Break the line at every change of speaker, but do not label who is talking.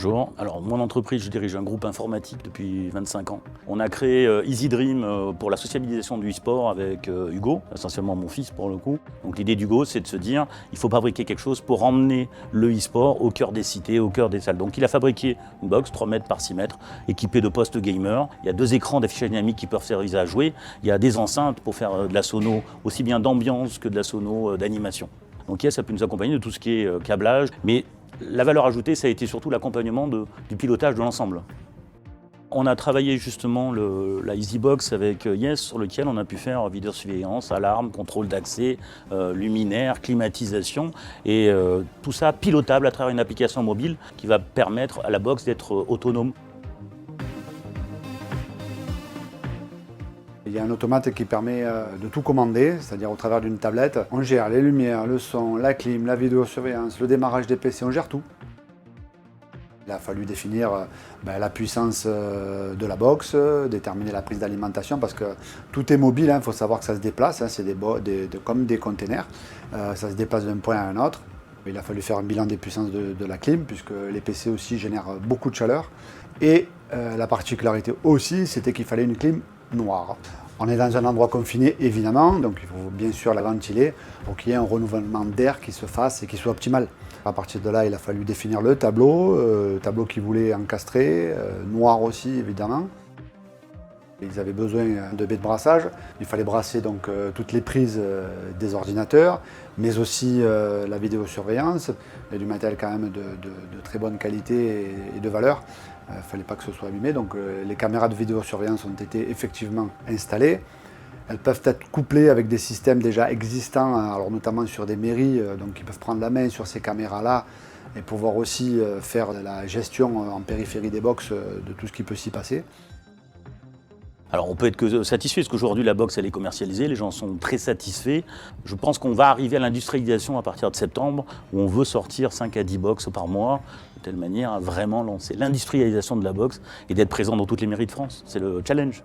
Bonjour. Alors, mon entreprise, je dirige un groupe informatique depuis 25 ans. On a créé Easy Dream pour la sociabilisation du e-sport avec Hugo, essentiellement mon fils pour le coup. Donc l'idée d'Hugo, c'est de se dire, il faut fabriquer quelque chose pour emmener le e-sport au cœur des cités, au cœur des salles. Donc il a fabriqué une box 3 mètres par 6 mètres, équipée de postes gamer. Il y a 2 écrans d'affichage dynamique qui peuvent servir à jouer. Il y a des enceintes pour faire de la sono, aussi bien d'ambiance que de la sono d'animation. Donc ça peut nous accompagner de tout ce qui est câblage, mais la valeur ajoutée, ça a été surtout l'accompagnement du pilotage de l'ensemble. On a travaillé justement la EasyBox avec Yes, sur lequel on a pu faire vidéosurveillance, alarme, contrôle d'accès, luminaire, climatisation, et tout ça pilotable à travers une application mobile qui va permettre à la box d'être autonome.
Il y a un automate qui permet de tout commander, c'est-à-dire au travers d'une tablette. On gère les lumières, le son, la clim, la vidéosurveillance, le démarrage des PC, on gère tout. Il a fallu définir la puissance de la box, déterminer la prise d'alimentation parce que tout est mobile, il faut savoir que ça se déplace, c'est comme des containers, ça se déplace d'un point à un autre. Il a fallu faire un bilan des puissances de la clim puisque les PC aussi génèrent beaucoup de chaleur. Et la particularité aussi, c'était qu'il fallait une clim noire. On est dans un endroit confiné évidemment, donc il faut bien sûr la ventiler pour qu'il y ait un renouvellement d'air qui se fasse et qui soit optimal. À partir de là, il a fallu définir le tableau qu'il voulait encastrer, noir aussi évidemment. Ils avaient besoin de baies de brassage. Il fallait brasser donc toutes les prises des ordinateurs, mais aussi la vidéosurveillance, et du matériel quand même de très bonne qualité et de valeur. Il ne fallait pas que ce soit abîmé, donc les caméras de vidéosurveillance ont été effectivement installées. Elles peuvent être couplées avec des systèmes déjà existants, alors notamment sur des mairies, donc ils peuvent prendre la main sur ces caméras-là et pouvoir aussi faire la gestion en périphérie des box de tout ce qui peut s'y passer.
Alors on peut être que satisfait, parce qu'aujourd'hui la box elle est commercialisée, les gens sont très satisfaits. Je pense qu'on va arriver à l'industrialisation à partir de septembre, où on veut sortir 5 à 10 box par mois, de telle manière à vraiment lancer l'industrialisation de la box et d'être présent dans toutes les mairies de France. C'est le challenge.